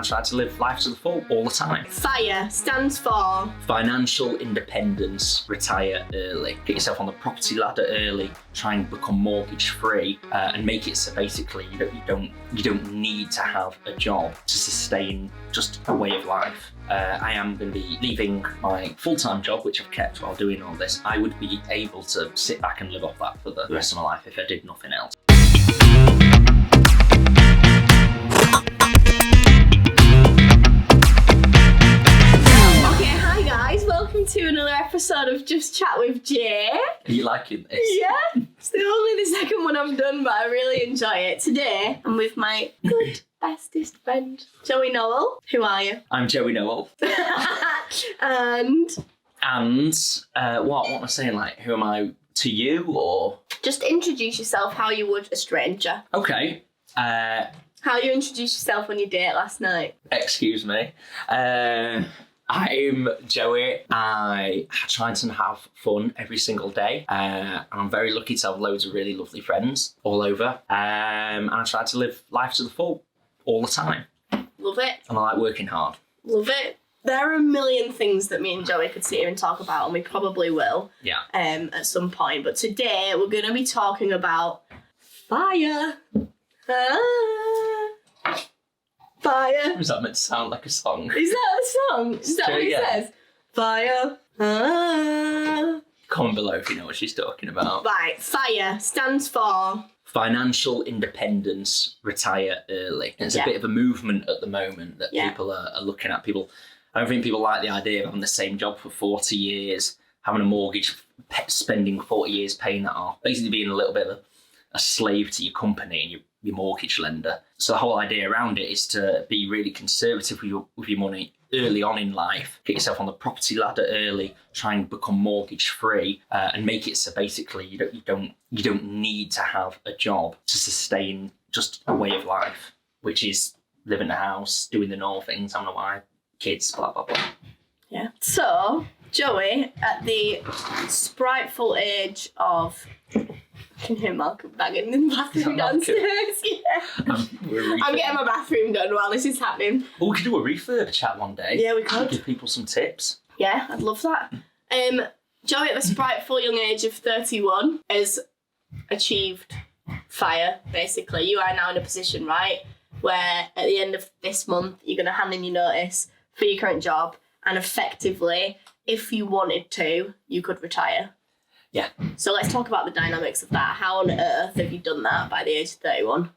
try to live life to the full all the time. FIRE stands for Financial independence, retire early. Get yourself on the property ladder early, try and become mortgage free, and make it so basically you don't need to have a job to sustain just a way of life. I am going to be leaving my full-time job, which I've kept while doing all this. I would be able to sit back and live off that for the rest of my life if I did nothing else. Welcome to another episode of Just Chat with Jay. Are you liking this? Yeah, it's only the second one I've done, but I really enjoy it. Today, I'm with my good bestest friend, Joey Nowell. Who are you? I'm Joey Nowell. And what am I saying? Like, who am I to you, or? Just introduce yourself how you would a stranger. Okay. How you introduced yourself on your date last night. Excuse me. I'm Joey. I try to have fun every single day. And I'm very lucky to have loads of really lovely friends all over. And I try to live life to the full all the time. Love it. And I like working hard. Love it. There are a million things that me and Joey could sit here and talk about, and we probably will. Yeah. At some point. But today we're going to be talking about fire. Fire. Was that meant to sound like a song? Is that a song? Is that what it says? Fire. Comment below if you know what she's talking about. Right, FIRE stands for Financial independence, retire early. It's a bit of a movement at the moment that people are looking at. I don't think people like the idea of having the same job for 40 years, having a mortgage, spending 40 years paying that off, basically being a little bit of a slave to your company and your mortgage lender. So the whole idea around it is to be really conservative with your money early on in life. Get yourself on the property ladder early, try and become mortgage free, and make it so basically you don't need to have a job to sustain just a way of life, which is living in a house, doing the normal things, having a wife, kids, blah blah blah. Yeah. So Joey, at the spriteful age of, I can hear Malcolm banging in the bathroom downstairs. Yeah. I'm getting my bathroom done while this is happening. Oh, we could do a refurb chat one day. Yeah, we could. Give people some tips. Yeah, I'd love that. Joey, at the spriteful young age of 31, has achieved FIRE, basically. You are now in a position, right, where at the end of this month, you're going to hand in your notice for your current job, and effectively, if you wanted to, you could retire. Yeah. So let's talk about the dynamics of that. How on earth have you done that by the age of 31?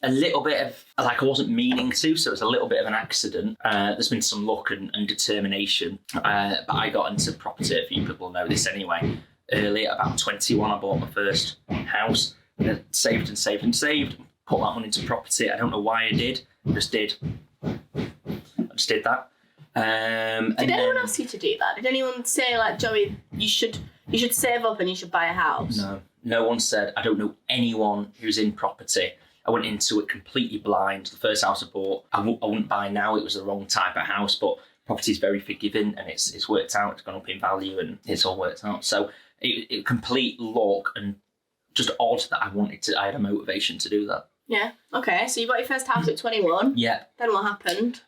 A little bit of, like, I wasn't meaning to, so it's a little bit of an accident. There's been some luck and determination. But I got into property, a few people know this anyway. Early, at about 21, I bought my first house. And saved and saved and saved. Put that money into property. I don't know why I did. I just did that. Did anyone ask you to do that? Did anyone say, like, Joey, you should save up and you should buy a house? No one said. I don't know anyone who's in property. I went into it completely blind. The first house I bought, I wouldn't buy now. It was the wrong type of house, but property is very forgiving and it's worked out. It's gone up in value and it's all worked out. So it complete luck and just odd that I had a motivation to do that. Yeah. Okay. So you bought your first house at 21. Yeah. Then what happened?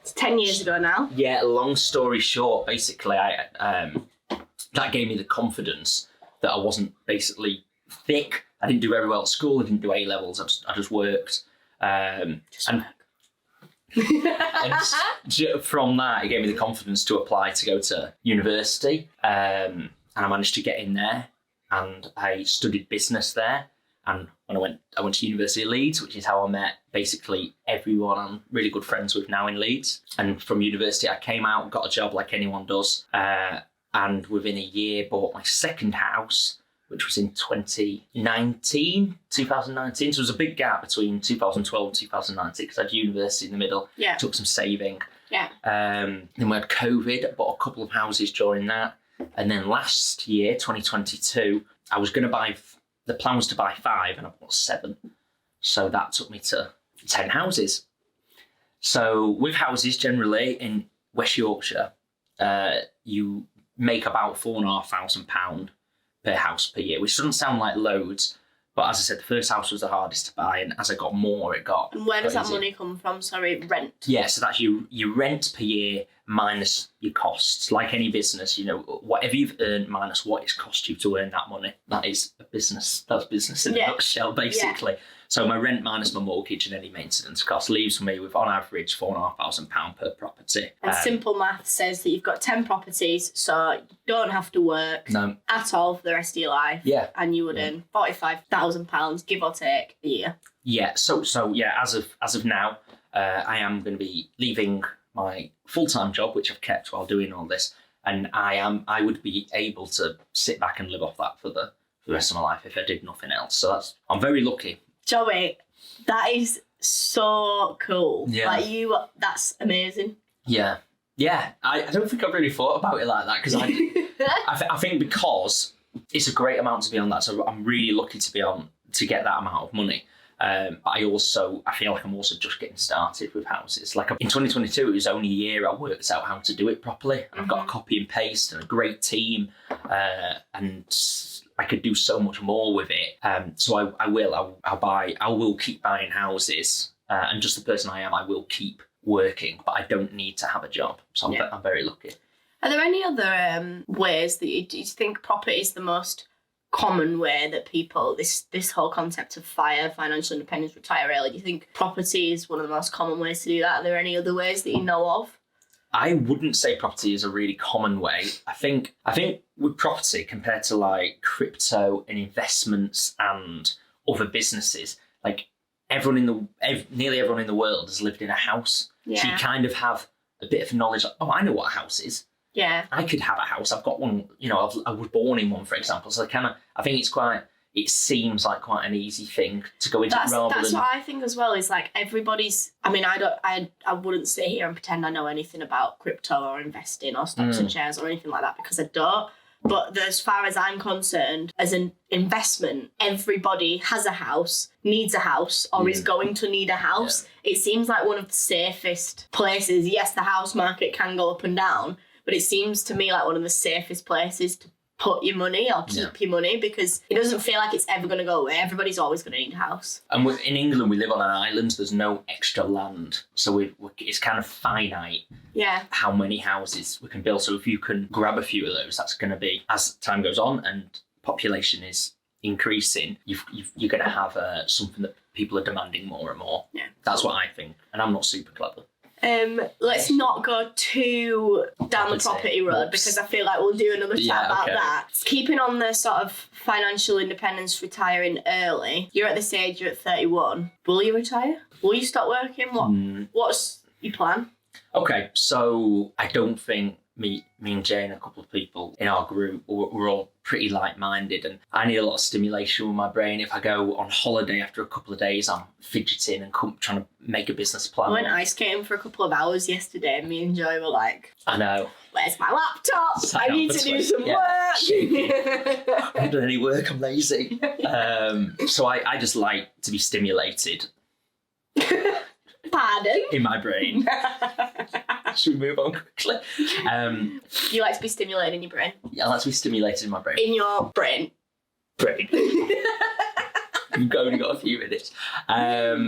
It's 10 years ago now. Yeah. Long story short, basically, that gave me the confidence that I wasn't basically thick. I didn't do very well at school. I didn't do A levels. I just worked. And from that, it gave me the confidence to apply to go to university. And I managed to get in there, and I studied business there. And when I went to University of Leeds, which is how I met basically everyone I'm really good friends with now in Leeds. And from university, I came out, got a job like anyone does, and within a year bought my second house, which was in 2019. So there was a big gap between 2012 and 2019 because I had university in the middle. Yeah. Took some saving. Yeah. Then we had COVID. I bought a couple of houses during that. And then last year, 2022, I was going to buy... The plan was to buy 5 and I bought 7. So that took me to 10 houses. So with houses generally in West Yorkshire, you make about £4,500 per house per year, which doesn't sound like loads, But as I said, the first house was the hardest to buy, and as I got more, it got. And where does that crazy. money come from? Sorry, rent. Yeah, so that's your rent per year minus your costs. Like any business, whatever you've earned minus what it's cost you to earn that money. That is a business. That's business in a nutshell, basically. Yeah. So my rent minus my mortgage and any maintenance costs leaves me with, on average, £4,500 per property. And simple math says that you've got 10 properties, so you don't have to work at all for the rest of your life. Yeah. And you would earn £45,000, give or take, a year. Yeah. So as of now, I am going to be leaving my full-time job, which I've kept while doing all this, and I would be able to sit back and live off that for the rest of my life if I did nothing else. So I'm very lucky. Joey, that is so cool. Yeah. Like that's amazing. Yeah. Yeah. I don't think I've really thought about it like that because I think because it's a great amount to be on that. So I'm really lucky to get that amount of money. But I feel like I'm also just getting started with houses. Like in 2022, it was only a year I worked out how to do it properly. And I've got a copy and paste and a great team. And I could do so much more with it. So I will keep buying houses. And just the person I am, I will keep working, but I don't need to have a job. So I'm very lucky. Are there any other ways that you think property is the most common way that people, this whole concept of FIRE, financial independence, retire early, do you think property is one of the most common ways to do that? Are there any other ways that you know of? I wouldn't say property is a really common way. I think with property compared to like crypto and investments and other businesses, like nearly everyone in the world has lived in a house. Yeah. So you kind of have a bit of knowledge. Like, I know what a house is. Yeah. I could have a house. I've got one. I was born in one, for example. So I think it seems like quite an easy thing to go into. That's what I think as well, is like everybody's, I wouldn't sit here and pretend I know anything about crypto or investing or stocks and shares or anything like that, because I don't. But as far as I'm concerned, as an investment, everybody has a house, needs a house, or is going to need a house. Yeah. It seems like one of the safest places. Yes, the house market can go up and down, but it seems to me like one of the safest places to put your money or keep your money, because it doesn't feel like it's ever going to go away. Everybody's always going to need a house. And in England, we live on an island. There's no extra land. So it's kind of finite how many houses we can build. So if you can grab a few of those, that's going to be, as time goes on and population is increasing, you're going to have something that people are demanding more and more. Yeah, that's what I think. And I'm not super clever. Let's not go too down the property road, because I feel like we'll do another chat about that. Keeping on the sort of financial independence, retiring early, you're at this age, you're at 31. Will you retire? Will you stop working? What's your plan? Okay, so I don't think me and Jay and a couple of people in our group, we're all pretty like-minded, and I need a lot of stimulation with my brain. If I go on holiday after a couple of days, I'm fidgeting and trying to make a business plan. I went ice skating for a couple of hours yesterday, and me and Joy were like, I know. Where's my laptop? I need to do some work. I haven't done any work, I'm lazy. So I just like to be stimulated. Pardon? In my brain. Should we move on quickly? You like to be stimulated in your brain? Yeah, I like to be stimulated in my brain. In your brain. You've only got a few minutes.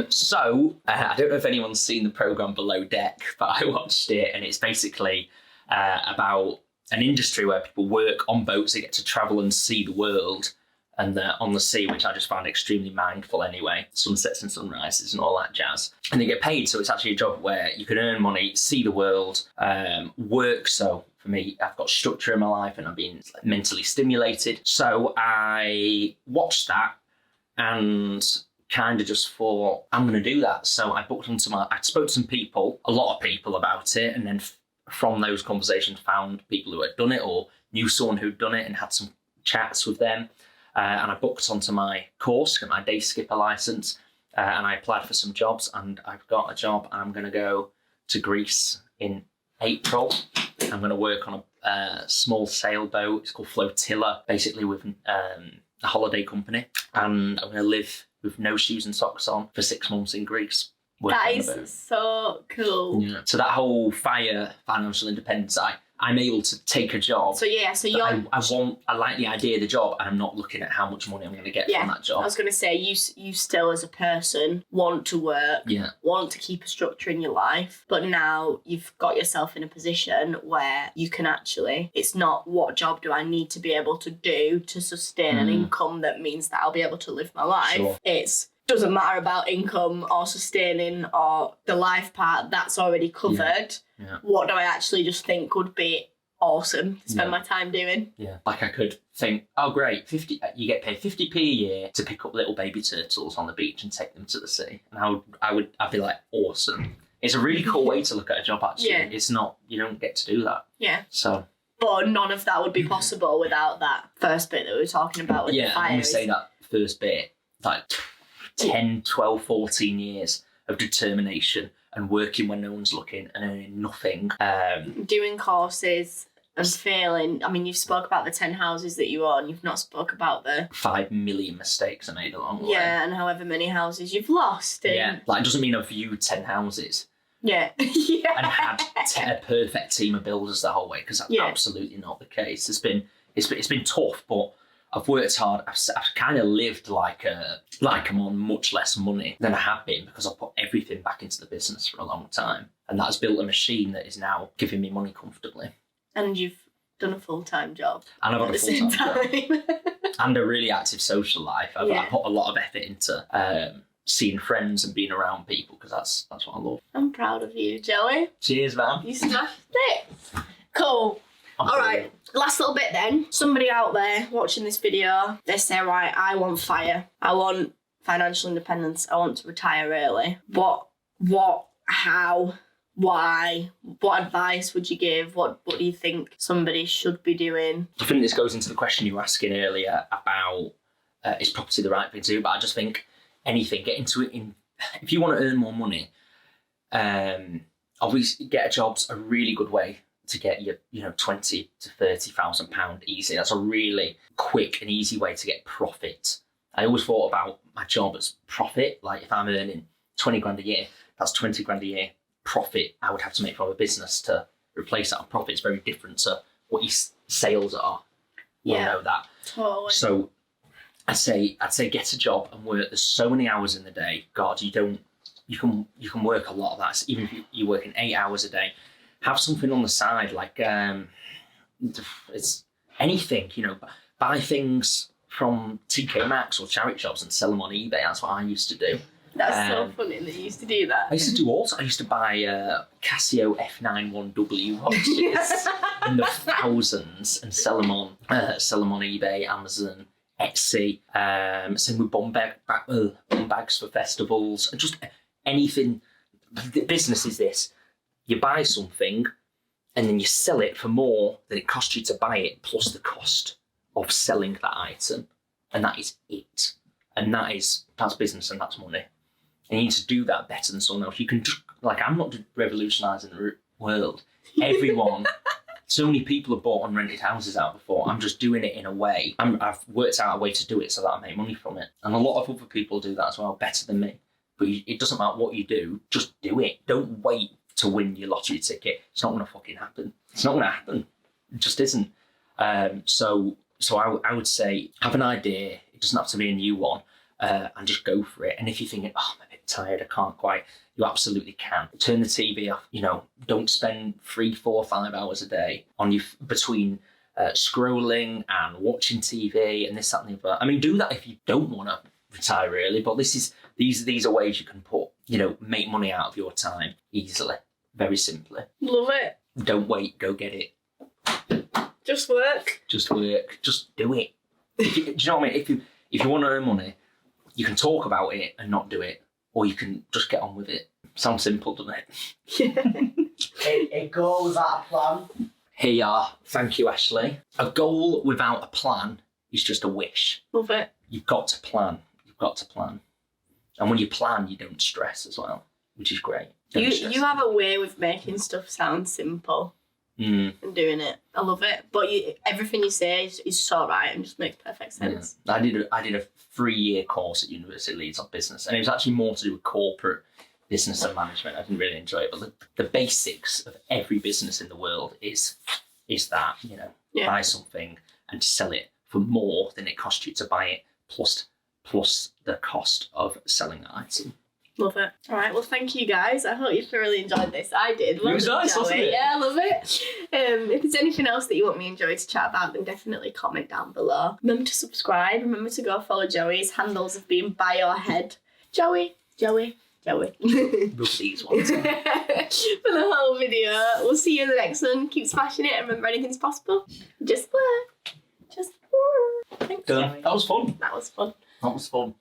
So, I don't know if anyone's seen the programme Below Deck, but I watched it, and it's basically about an industry where people work on boats. They get to travel and see the world, and they're on the sea, which I just found extremely mindful anyway. Sunsets and sunrises and all that jazz. And they get paid, so it's actually a job where you can earn money, see the world, work. So for me, I've got structure in my life and I'm being mentally stimulated. So I watched that and kind of just thought, I'm going to do that. So I I spoke to some people, a lot of people about it, and then from those conversations found people who had done it or knew someone who'd done it and had some chats with them. And I booked onto my course, got my day skipper license, and I applied for some jobs, and I've got a job. I'm going to go to Greece in April. I'm going to work on a small sailboat. It's called Flotilla, basically with a holiday company. And I'm going to live with no shoes and socks on for 6 months in Greece. That is so cool. Yeah. So that whole FIRE, financial independence, I'm able to take a job. So you're... I like the idea of the job, and I'm not looking at how much money I'm going to get from that job. I was going to say, you still as a person want to work, want to keep a structure in your life, but now you've got yourself in a position where you can actually, it's not what job do I need to be able to do to sustain an income that means that I'll be able to live my life. Sure. It's doesn't matter about income or sustaining or the life part, that's already covered. Yeah. What do I actually just think would be awesome to spend my time doing? Yeah. Like I could think, oh great, you get paid 50p a year to pick up little baby turtles on the beach and take them to the sea. And I'd be like, awesome. It's a really cool way to look at a job actually. Yeah. It's not, you don't get to do that. Yeah. So. But none of that would be possible without that first bit that we were talking about with the fire. Yeah, when we say that first bit, like 10, 12, 14 years of determination and working when no one's looking and earning nothing. Doing courses and failing. I mean, you've spoke about the 10 houses that you own. You've not spoke about the 5 million mistakes I made along the way. Yeah, and however many houses you've lost. Yeah, like it doesn't mean I've viewed 10 houses. Yeah. And had a perfect team of builders the whole way, because that's absolutely not the case. It's been tough, but I've worked hard. I've kind of lived like I'm on much less money than I have been, because I've put everything back into the business for a long time, and that's built a machine that is now giving me money comfortably. And you've done a full-time job. And I've had a full-time job. And a really active social life. I put a lot of effort into seeing friends and being around people, because that's what I love. I'm proud of you, Joey. Cheers, man. You smashed it. Cool. All right, last little bit then. Somebody out there watching this video, they say, right, I want fire. I want financial independence. I want to retire early. What, how, why, what advice would you give? What do you think somebody should be doing? I think this goes into the question you were asking earlier about is property the right thing to do? But I just think anything, get into it. If you want to earn more money, obviously get a job's a really good way to get your, £20,000 to £30,000 easy. That's a really quick and easy way to get profit. I always thought about my job as profit. Like if I'm earning 20 grand a year, that's 20 grand a year profit I would have to make from a business to replace that. Profit is very different to what your sales are. We'll know that. Totally. So I'd say get a job and work. There's so many hours in the day. God, you can work a lot of that. So even if you're working 8 hours a day, have something on the side, like it's anything, buy things from TK Maxx or charity shops and sell them on eBay. That's what I used to do. That's so funny that you used to do that. I used to do also. I used to buy Casio F91W watches in the thousands and sell them on eBay, Amazon, Etsy. Same with bum bags for festivals and just anything. The business is this. You buy something and then you sell it for more than it cost you to buy it, plus the cost of selling that item. And that is it. And that's business and that's money. And you need to do that better than someone else. You can just, I'm not revolutionising the world. Everyone, so many people have bought and rented houses out before. I'm just doing it in a way. I've worked out a way to do it so that I make money from it. And a lot of other people do that as well, better than me. But it doesn't matter what you do, just do it. Don't wait to win your lottery ticket. It's not going to fucking happen. It's not going to happen. It just isn't. So I would say have an idea. It doesn't have to be a new one, and just go for it. And if you're thinking, I'm a bit tired, I can't quite, you absolutely can. Turn the TV off. Don't spend 3, 4, 5 hours a day on between scrolling and watching TV and this, that, and the other. I mean, do that if you don't want to retire early. But these are ways you can make money out of your time easily. Very simply. Love it. Don't wait, go get it. Just work. Just work. Just do it. Do you know what I mean? If you want to earn money, you can talk about it and not do it. Or you can just get on with it. Sounds simple, doesn't it? Yeah. A goal without a plan. Here you are. Thank you, Ashley. A goal without a plan is just a wish. Love it. You've got to plan. And when you plan, you don't stress as well, which is great. You have a way with making stuff sound simple and doing it. I love it. But everything you say is so right and just makes perfect sense. Yeah. I did a 3-year course at University of Leeds on business, and it was actually more to do with corporate business and management. I didn't really enjoy it, but the basics of every business in the world is is that, buy something and sell it for more than it cost you to buy it, plus the cost of selling the item. Love it. All right, well, thank you guys. I hope you thoroughly enjoyed this. I did. It was nice, wasn't it? Yeah, I love it. If there's anything else that you want me and Joey to chat about, then definitely comment down below. Remember to subscribe. Remember to go follow Joey. His handles have been by your head. Joey. Rub these ones. For the whole video. We'll see you in the next one. Keep smashing it, and remember, anything's possible. Just work. Thanks, Done. Joey. That was fun. That was fun. That was fun.